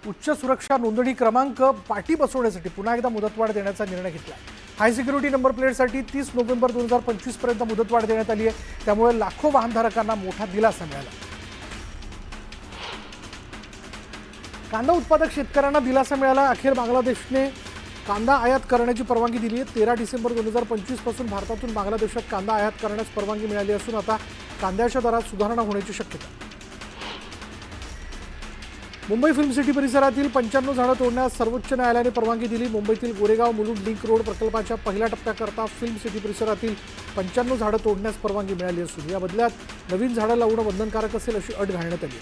उच्च सुरक्षा नोंदणी क्रमांक पाटी बसवण्यासाठी पुन्हा एकदा मुदतवाढ देण्याचा निर्णय घेतला आहे। हाय सिक्युरिटी नंबर प्लेटसाठी 30 नोव्हेंबर 2025 पर्यंत मुदतवाढ देण्यात आली आहे। त्यामुळे लाखो वाहनधारकांना मोठा दिलासा मिळाला। कांदा उत्पादक शेतकऱ्यांना दिलासा मिळाला। अखेर बांगलादेशने कांदा आयात करण्याची परवानगी दिली आहे। 13 डिसेंबर 2025 पासून भारतातून बांगलादेशात कांदा आयात करण्यास परवानगी मिळाली असून आता कांद्याच्या दरात सुधारणा होण्याची शक्यता आहे। मुंबई फिल्म सिटी परिसरातील 95 झाडं तोडण्यास सर्वोच्च न्यायालयाने परवानगी दिली। मुंबईतील गोरेगाव मुलुंड लिंक रोड प्रकल्पाच्या पहिल्या टप्प्याकरता फिल्म सिटी परिसरातील 95 झाडं तोडण्यास परवानगी मिळाली असून या बदल्यात नवीन झाडं लावणं बंधनकारक असेल अशी अट घालण्यात आली।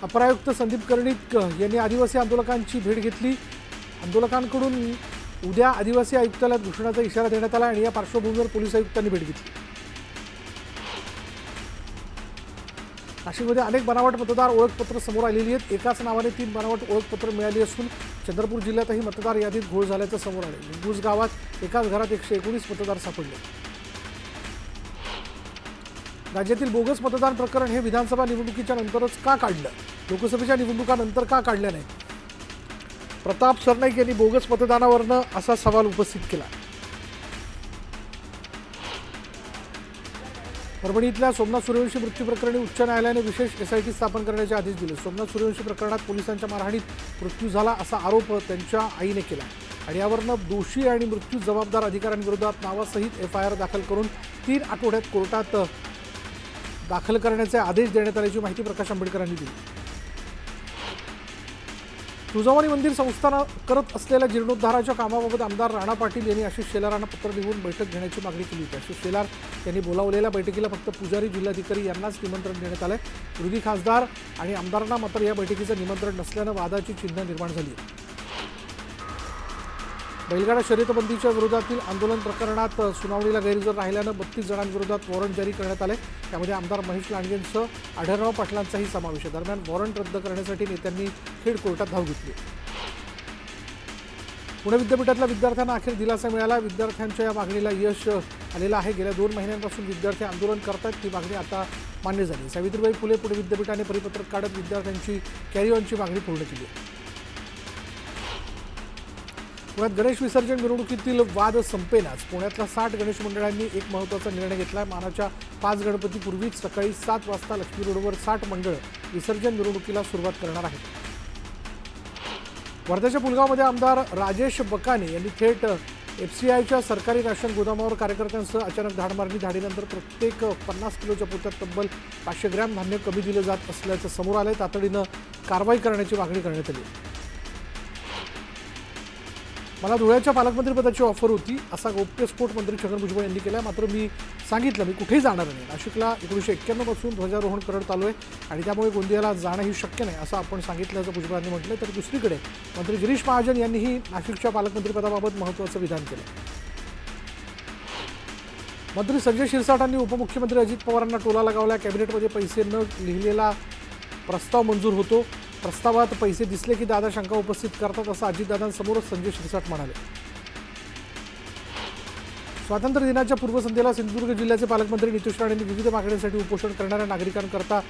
अपर आयुक्त संदीप कर्णिक यांनी आदिवासी आंदोलकांची भेट घेतली। आंदोलकांकडून उद्या आदिवासी आयुक्तालयात घोषणाचा इशारा देण्यात आला आणि या पार्श्वभूमीवर पोलीस आयुक्तांनी भेट घेतली। नाशिकमध्ये अनेक बनावट मतदार ओळखपत्र समोर आलेली आहेत। एकाच नावाने 3 बनावट ओळखपत्र मिळाली असून चंद्रपूर जिल्ह्यातही मतदार यादीत घोळ झाल्याचं समोर आले। लिंबूज गावात एकाच घरात 119 मतदार सापडले। राज्यातील बोगस मतदान प्रकरण हे विधानसभा निवडणुकीच्या नंतरच का काढलं? लोकसभेच्या निवडणुकानंतर का काढलं नाही? प्रताप सरनाईक यांनी बोगस मतदानावरनं असा सवाल उपस्थित केला। परभणी इथल्या सोमनाथ सूर्यवंशी मृत्यू प्रकरणी उच्च न्यायालयाने विशेष SIT स्थापन करण्याचे आदेश दिले। सोमनाथ सूर्यवंशी प्रकरणात पोलिसांच्या मारहाणीत मृत्यू झाला असा आरोप त्यांच्या आईने केला आणि यावरनं दोषी आणि मृत्यू जबाबदार अधिकाऱ्यांविरोधात नावासहित FIR दाखल करून 3 आठवड्यात कोर्टात दाखल करण्याचे आदेश देण्यात आल्याची माहिती प्रकाश आंबेडकरांनी दिली। तुळजाभवानी मंदिर संस्थान करत असलेल्या जीर्णोद्धाराच्या कामाबाबत आमदार राणा पाटील यांनी आशिष शेलारांना पत्र लिहून बैठक घेण्याची मागणी केली होती। आशिष शेलार यांनी बोलावलेल्या बैठकीला फक्त पुजारी जिल्हाधिकारी यांनाच निमंत्रण देण्यात आले। विरोधी खासदार आणि आमदारांना मात्र या बैठकीचं निमंत्रण नसल्यानं वादाची चिन्ह निर्माण झाली। बैलगाडा शर्यतबंदीच्या विरोधातील आंदोलन प्रकरणात सुनावणीला गैरहजर राहिल्यानं 32 जणांविरोधात वॉरंट जारी करण्यात आले। त्यामध्ये आमदार महेश लांडगेंसह आढळराव पाटलांचाही समावेश आहे। दरम्यान वॉरंट रद्द करण्यासाठी नेत्यांनी खेड कोर्टात धाव घेतली। पुणे विद्यापीठातल्या विद्यार्थ्यांना अखेर दिलासा मिळाला। विद्यार्थ्यांच्या या मागणीला यश आलेलं आहे। गेल्या 2 महिन्यांपासून विद्यार्थी आंदोलन करतात, ती मागणी आता मान्य झाली। सावित्रीबाई फुले पुणे विद्यापीठाने परिपत्रक काढत विद्यार्थ्यांची कॅरी ऑनची मागणी पूर्ण केली आहे। पुण्यात गणेश विसर्जन मिरवणुकीतील वाद संपेनाच पुण्यातल्या 60 गणेश मंडळांनी एक महत्त्वाचा निर्णय घेतला आहे। मानाच्या 5 गणपतीपूर्वीच सकाळी 7 वाजता लक्ष्मी रोडवर 60 मंडळ विसर्जन मिरवणुकीला सुरुवात करणार आहेत। वर्ध्याच्या पुलगावमध्ये आमदार राजेश बकाने यांनी थेट FCIच्या सरकारी राशन गोदामावर कार्यकर्त्यांसह अचानक धाड मारली। धाडीनंतर प्रत्येक 50 किलोच्या पोत्यात तब्बल 500 ग्रॅम धान्य कमी दिलं जात असल्याचं समोर आलंय। तातडीनं कारवाई करण्याची मागणी करण्यात आली। मला धुळ्याच्या पालकमंत्रीपदाची ऑफर होती असा गौप्यस्फोट मंत्री छगन भुजबळ यांनी केला। मात्र मी सांगितलं मी कुठेही जाणार नाही। नाशिकला 1991 पासून ध्वजारोहण करत आलोय आणि त्यामुळे गोंदियाला जाणंही शक्य नाही असं आपण सांगितल्याचं भुजबळांनी म्हटलं। तर दुसरीकडे मंत्री गिरीश महाजन यांनीही नाशिकच्या पालकमंत्रीपदाबाबत महत्त्वाचं विधान केलं। मंत्री संजय शिरसाटांनी उपमुख्यमंत्री अजित पवारांना टोला लगावला। कॅबिनेटमध्ये पैसे न लिहिलेला प्रस्ताव मंजूर होतो। प्रस्तावात पैसे दिसले की दादा शंका उपस्थित करतात असं अजितदादांसमोरच संजय शिरसाट म्हणाले। स्वातंत्र्य दिनाच्या पूर्वसंध्येला सिंधुदुर्ग जिल्ह्याचे पालकमंत्री नितेश राणेंनी विविध मागण्यांसाठी उपोषण करणाऱ्या नागरिकांकरता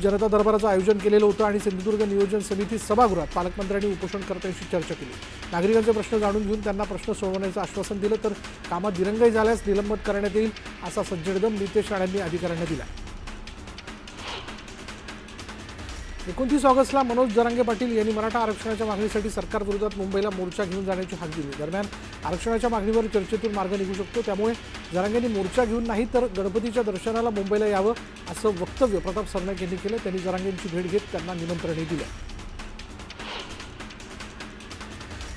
जनता दरबाराचं आयोजन केलेलं होतं आणि सिंधुदुर्ग नियोजन समिती सभागृहात पालकमंत्र्यांनी उपोषणकर्त्यांशी चर्चा केली। नागरिकांचे प्रश्न जाणून घेऊन त्यांना प्रश्न सोडवण्याचं आश्वासन दिलं तर कामात दिरंगाई झाल्यास निलंबित करण्यात येईल असा सज्जडदम नितेश राणेंनी अधिकाऱ्यांना दिला। 29 ऑगस्टला मनोज जरांगे पाटील यांनी मराठा आरक्षणाच्या मागणीसाठी सरकारविरोधात मुंबईला मोर्चा घेऊन जाण्याची हाक दिली। दरम्यान आरक्षणाच्या मागणीवर चर्चेतून मार्ग निघू शकतो, त्यामुळे जरांगेंनी मोर्चा घेऊन नाही तर गणपतीच्या दर्शनाला मुंबईला यावं असं वक्तव्य प्रताप सरनाईक यांनी केलं। त्यांनी जरांगेंची भेट घेत त्यांना निमंत्रणही दिलं।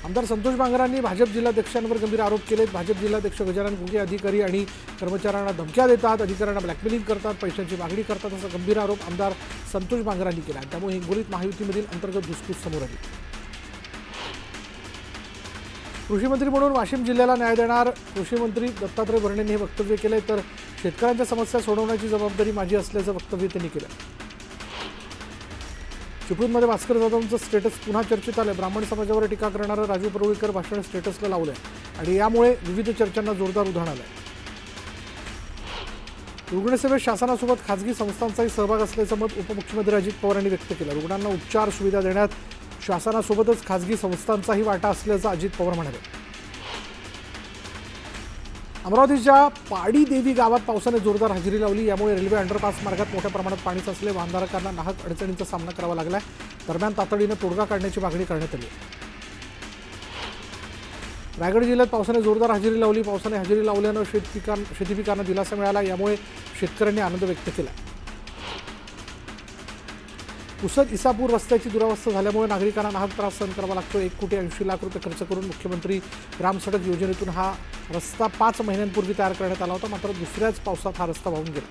आमदार संतोष बांगरांनी भाजप जिल्हाध्यक्षांवर गंभीर आरोप केलेत। भाजप जिल्हाध्यक्ष गजानन घुगे अधिकारी आणि कर्मचाऱ्यांना धमक्या देतात, अधिकाऱ्यांना ब्लॅकमेलिंग करतात, पैशांची मागणी करतात असा गंभीर आरोप आमदार संतोष बांगरांनी केला। त्यामुळे हिंगोलीत महायुतीमधील अंतर्गत धुसफूस समोर आली। कृषी मंत्री म्हणून वाशिम जिल्ह्याला न्याय देणार कृषी मंत्री दत्तात्रय भरणेंनी हे वक्तव्य केलंय। तर शेतकऱ्यांच्या समस्या सोडवण्याची जबाबदारी माझी असल्याचं वक्तव्य त्यांनी केलं। चिपळूणमध्ये भास्कर जाधवचं स्टेटस पुन्हा चर्चेत आलं। ब्राह्मण समाजावर टीका करणारं राजू परुळेकर भाषण स्टेटसला लावलंय आणि यामुळे विविध चर्चांना जोरदार उधाण आलंय। रुग्णसेवेत शासनासोबत खासगी संस्थांचाही सहभाग असल्याचं मत उपमुख्यमंत्री अजित पवार यांनी व्यक्त केलं. रुग्णांना उपचार सुविधा देण्यात शासनासोबतच खासगी संस्थांचाही वाटा असल्याचं अजित पवार म्हणाले. अमरावतीच्या पाडीदेवी गावात पावसाने जोरदार हजेरी लावली. यामुळे रेल्वे अंडरपास मार्गात मोठ्या प्रमाणात पाणी साचले. वाहनधारकांना नाहक अडचणींचा सामना करावा लागलाय. दरम्यान तातडीनं तोडगा काढण्याची मागणी करण्यात आली. रायगड जिल्ह्यात पावसाने जोरदार हजेरी लावली. पावसाने हजेरी लावल्यानं शेती पिकांना दिलासा मिळाला. यामुळे शेतकऱ्यांनी आनंद व्यक्त केला. पुसद इसापूर रस्त्याची दुरावस्था झाल्यामुळे नागरिकांना नाहक त्रास सहन करावा लागतो. 1,80,00,000 रुपये खर्च करून मुख्यमंत्री ग्राम सडक योजनेतून हा रस्ता 5 महिन्यांपूर्वी तयार करण्यात आला होता. मात्र दुसऱ्याच पावसात हा रस्ता वाहून गेला.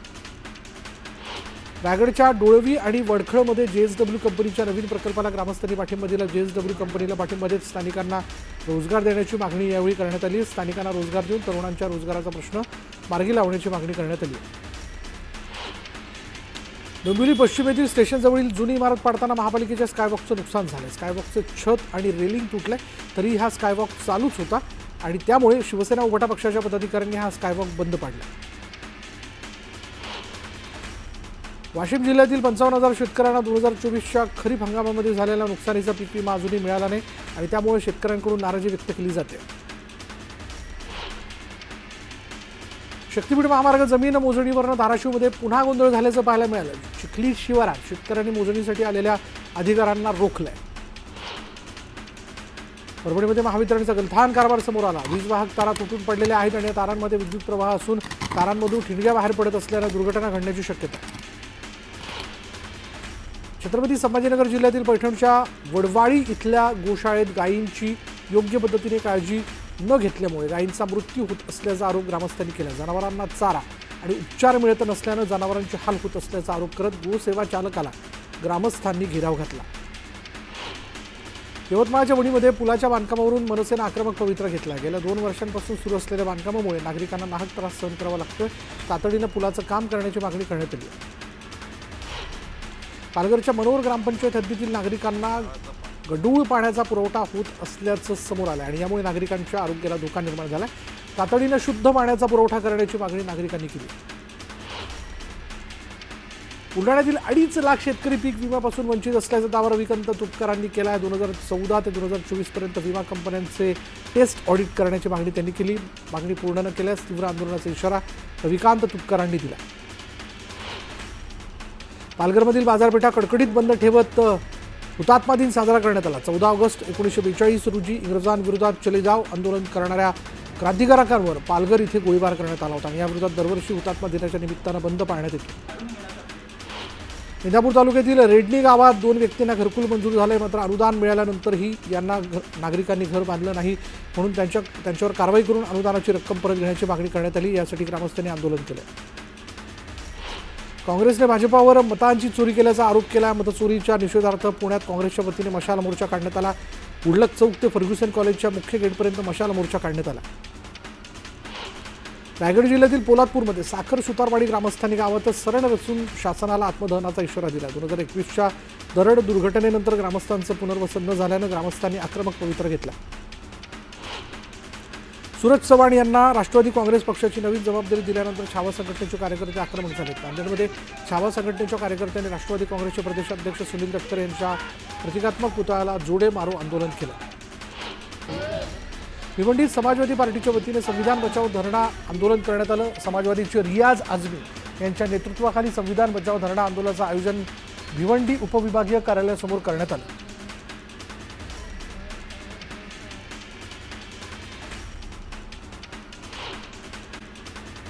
रायगडच्या डोळवी आणि वडखळमध्ये JSW कंपनीच्या नवीन प्रकल्पाला ग्रामस्थांनी पाठिंबा दिला. JSW कंपनीला पाठिंबा देत स्थानिकांना रोजगार देण्याची मागणी यावेळी करण्यात आली. स्थानिकांना रोजगार देऊन तरुणांच्या रोजगाराचा प्रश्न मार्गी लावण्याची मागणी करण्यात आली. डोंबिवली पश्चिम येथील स्टेशनजवळील जुनी इमारत पाडताना महापालिकेच्या स्कायवॉकचं नुकसान झालं. स्कायवॉकचे छत आणि रेलिंग तुटले तरी हा स्कायवॉक चालूच होता आणि त्यामुळे शिवसेना उभाटा पक्षाच्या पदाधिकाऱ्यांनी हा स्कायवॉक बंद पाडला. वाशिम जिल्ह्यातील 55,000 शेतकऱ्यांना 2024च्या खरीप हंगामामध्ये झालेल्या नुकसानीचा पीक विमा अजूनही मिळाला नाही आणि त्यामुळे शेतकऱ्यांकडून नाराजी व्यक्त केली जाते. शक्तीपीठ महामार्ग जमीन मोजणीवरनं धाराशिवमध्ये पुन्हा गोंधळ झाल्याचं पाहायला मिळालं. चिखली शिवारात शेतकऱ्यांनी मोजणीसाठी आलेल्या अधिकाऱ्यांना रोखलंय. परभणीमध्ये महावितरणचा गलथान कारभार समोर आला. वीज वाहक तारा तुटून पडलेल्या आहेत आणि या तारांमध्ये विद्युत प्रवाह असून तारांमधून ठिणग्या बाहेर पडत असल्यानं दुर्घटना घडण्याची शक्यता आहे. छत्रपती संभाजीनगर जिल्ह्यातील पैठणच्या वडवाळी इथल्या गोशाळेत गायींची योग्य पद्धतीने काळजी न घेतल्यामुळे गायींचा मृत्यू होत असल्याचा आरोप ग्रामस्थांनी केला. जनावरांना चारा आणि उपचार मिळत नसल्यानं जनावरांचे हाल होत असल्याचा आरोप करत गोसेवा चालकाला ग्रामस्थांनी घेराव घातला. यवतमाळच्या वणीमध्ये पुलाच्या बांधकामावरून मनसेनं आक्रमक पवित्रा घेतला. गेल्या 2 वर्षांपासून सुरू असलेल्या बांधकामामुळे नागरिकांना नाहक त्रास सहन करावा लागतोय. तातडीनं पुलाचं काम करण्याची मागणी करण्यात आली. पालघरच्या मनोर ग्रामपंचायत हद्दीतील नागरिकांना गढूळ पाण्याचा पुरवठा होत असल्याचं समोर आलं आणि यामुळे नागरिकांच्या आरोग्याला धोका निर्माण झाला. तातडीनं शुद्ध पाण्याचा पुरवठा करण्याची मागणी नागरिकांनी केली. बुलढाण्यातील 2.5 लाख शेतकरी पीक विम्यापासून वंचित असल्याचा दावा रविकांत तुपकरांनी केला आहे. 2014 ते 2024 पर्यंत विमा कंपन्यांचे टेस्ट ऑडिट करण्याची मागणी त्यांनी केली. मागणी पूर्ण न केल्यास तीव्र आंदोलनाचा इशारा रविकांत तुपकरांनी दिला. पालघरमधील बाजारपेठा कडकडीत बंद ठेवत हुतात्मा दिन साजरा करण्यात आला. 14 ऑगस्ट 1942 रोजी इंग्रजांविरोधात चले जाव आंदोलन करणाऱ्या क्रांतिकारकांवर पालघर इथे गोळीबार करण्यात आला होता आणि याविरोधात दरवर्षी हुतात्मा दिनाच्या निमित्तानं बंद पाळण्यात येतो. इंदापूर तालुक्यातील रेडणी गावात 2 व्यक्तींना घरकुल मंजूर झाले. मात्र अनुदान मिळाल्यानंतरही यांना नागरिकांनी घर बांधलं नाही म्हणून त्यांच्यावर कारवाई करून अनुदानाची रक्कम परत घेण्याची मागणी करण्यात आली. यासाठी ग्रामस्थांनी आंदोलन केलं. काँग्रेसने भाजपावर मतांची चोरी केल्याचा आरोप केला. मतचोरीच्या निषेधार्थ पुण्यात काँग्रेसच्या वतीने मशाल मोर्चा काढण्यात आला. उडलक चौक ते फर्ग्युसन कॉलेजच्या मुख्य गेटपर्यंत मशाल मोर्चा काढण्यात आला. रायगड जिल्ह्यातील पोलादपूरमध्ये साखर सुतारवाडी ग्रामस्थांनी गावातच सरण रचून शासनाला आत्मदहनाचा इशारा दिला. 2021च्या दरड दुर्घटनेनंतर ग्रामस्थांचं पुनर्वसन न झाल्यानं ग्रामस्थांनी आक्रमक पवित्रा घेतला. सूरज चव्हाण यांना राष्ट्रवादी काँग्रेस पक्षाची नवीन जबाबदारी दिल्यानंतर छावा संघटनेचे कार्यकर्ते आक्रमक झाले. नांदेडमध्ये छावा संघटनेच्या कार्यकर्त्यांनी राष्ट्रवादी काँग्रेसचे प्रदेशाध्यक्ष सुनील तटकर यांच्या प्रतिकात्मक पुतळ्याला जोडे मारो आंदोलन केलं. भिवंडीत समाजवादी पार्टीच्या वतीने संविधान बचाव धरणा आंदोलन करण्यात आलं. समाजवादीचे रियाज आझमी यांच्या नेतृत्वाखाली संविधान बचाव धरणा आंदोलनाचं आयोजन भिवंडी उपविभागीय कार्यालयासमोर करण्यात आलं.